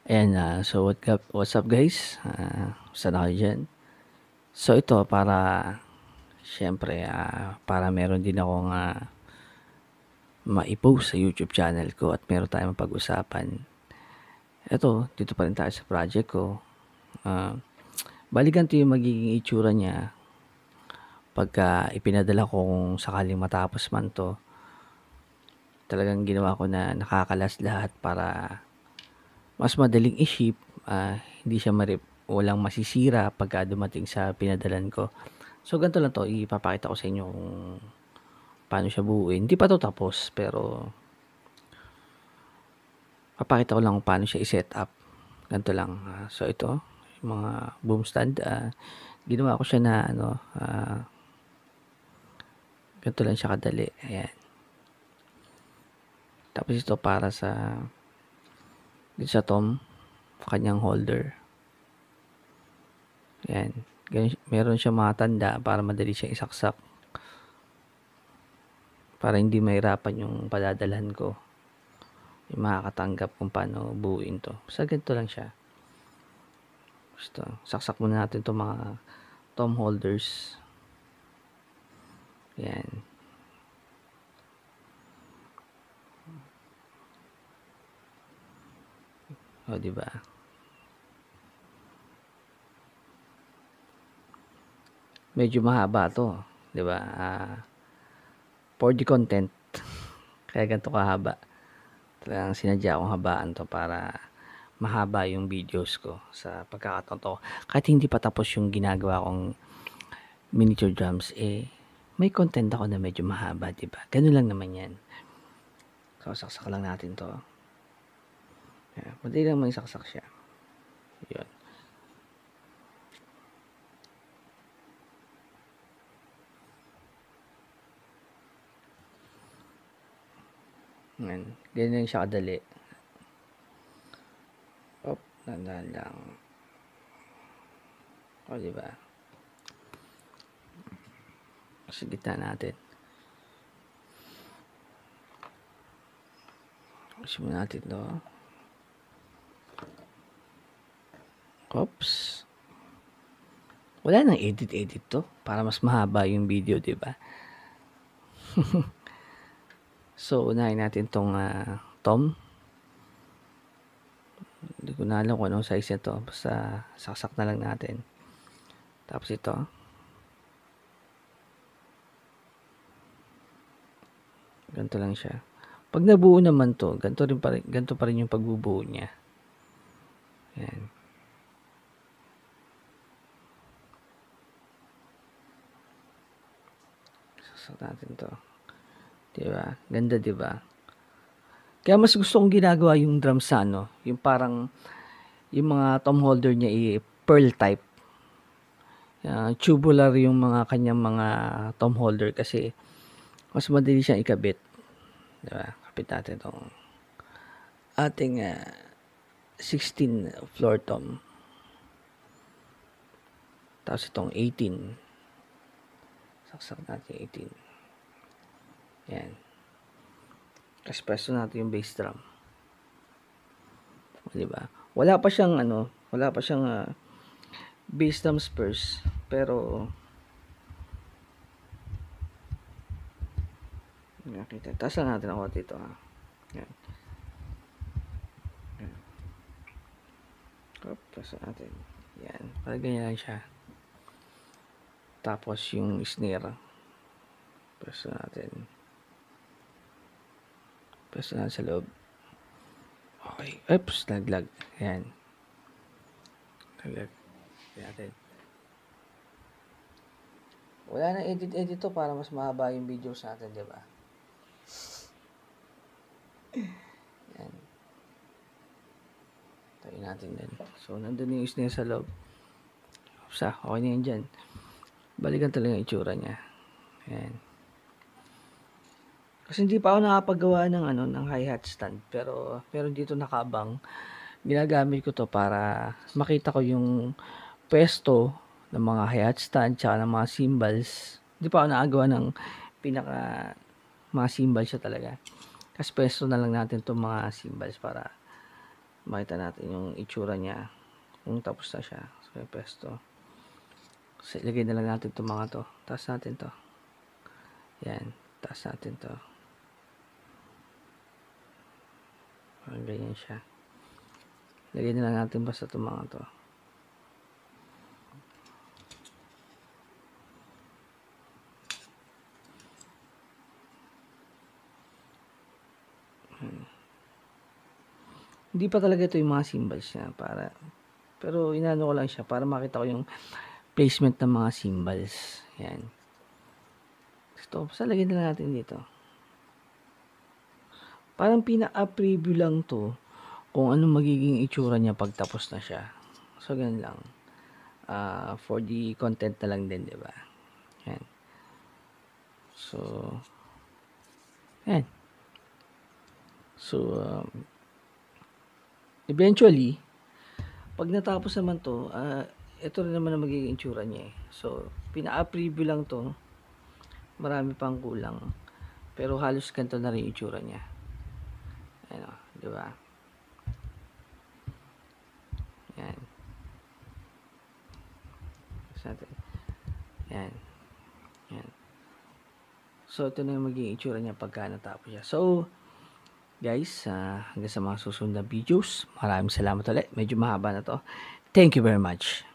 Ayan, so what's up guys? Saan ako dyan? So ito para siyempre para meron din akong maipost sa YouTube channel ko at meron tayong mapag-usapan. Ito, dito pa rin tayo sa project ko. Ah, Bali ganito yung magiging itsura niya pagka ipinadala ko kung sakaling matapos man to. Talagang ginawa ko na nakakalas lahat para mas madaling i-ship, hindi siya walang masisira pagka dumating sa pinadalan ko. So ganito lang 'to, ipapakita ko sa inyo kung paano siya buuin. Hindi pa 'to tapos, pero papakita ko lang kung paano siya i-set up. Ganito lang, so ito, yung mga boom stand, ginawa ko siya na ano, ganito lang siya kadali, ayan. Tapos ito para sa dito sa Tom, kanyang holder. Ayan, meron siyang mga tanda para madali siyang isaksak. Para hindi mahirapan yung padadalhan ko. Yung makakatanggap kung paano buuin to. Basta ganito lang siya. Basta, saksak muna natin itong mga tom holders. Yan. O, diba? Medyo mahaba to. Diba? For the content. Kaya ganito kahaba. Talagang sinadya akong habaan to para mahaba yung videos ko sa pagkakataon to. Kahit hindi pa tapos yung ginagawa kong miniature drums, may content ako na medyo mahaba, diba? Ganun lang naman yan. So, saksak lang natin to. Madali lang may saksak siya. Yun. Yan. Ganyan siya kadali. Dandan lang. O, diba? Sa gitna natin. Simulan natin to. Oops. Wala nang edit to. Para mas mahaba yung video, diba? So, unahin natin tong Tom. Hindi ko na alam kung anong size nito. Basta saksak na lang natin. Tapos ito. Ganito lang siya. Pag nabuo naman to, ganito pa rin yung pagbubuo niya. Yan. Saksak natin to. Diba? Ganda, diba? Kaya mas gusto kong ginagawa yung drum sa yung parang yung mga tom holder niya pearl type. Tubular yung mga kanyang mga tom holder kasi mas madali siyang ikabit. Diba? Kapit natin itong ating 16 floor tom. Tapos itong 18. Saksak natin 18. Yan. Kasi presto natin yung bass drum. Diba? Wala pa siyang bass drum spurs, pero nakita. Taas lang natin ako dito Yan. Yan. Taas natin. Yan. Para ganyan lang siya. Tapos yung snare. Presto natin. Presto natin sa loob. Okay. Oops, naglag. Yan. Naglag. Natin. Wala na edit to para mas mahaba yung videos natin, di ba? Yan. Tayo natin din. So, nandun yung snare sa loob. Okay na yan dyan. Balikan talaga yung itsura niya. Yan. Kasi hindi pa ako nakapagawa ng hi-hat stand. Pero dito nakabang. Ginagamit ko to para makita ko yung pwesto ng mga hi-hat stand tsaka ng mga cymbals. Hindi pa ako nakagawa ng pinaka mga cymbals siya talaga. Kasi pwesto na lang natin itong mga cymbals para makita natin yung itsura niya kung tapos na siya. So, pesto. So, ilagay na lang natin itong mga to. Taas natin to. Yan. Taas natin to. Ganyan siya. Ilagay na lang natin basta itong mga to. Hindi pa talaga ito yung mga symbols niya pero inano ko lang siya para makita ko yung placement ng mga symbols. Yan. Ito, basta lagyan na natin dito. Parang pinaka-preview lang to kung ano magiging itsura niya pag tapos na siya. So, ganun lang. For the content na lang din, di ba? Yan. So, yan. So, eventually, pag natapos naman to, ito rin naman ang magiging itsura niya eh. So, pinaka-preview lang to. Marami pang kulang. Pero halos ganito na rin itsura niya. Ano, di ba? Yan. Yan. Yan. So, ito na yung magiging itsura niya pagka natapos siya. So, guys, hanggang sa mga susunod na videos. Maraming salamat ulit. Medyo mahaba na to. Thank you very much.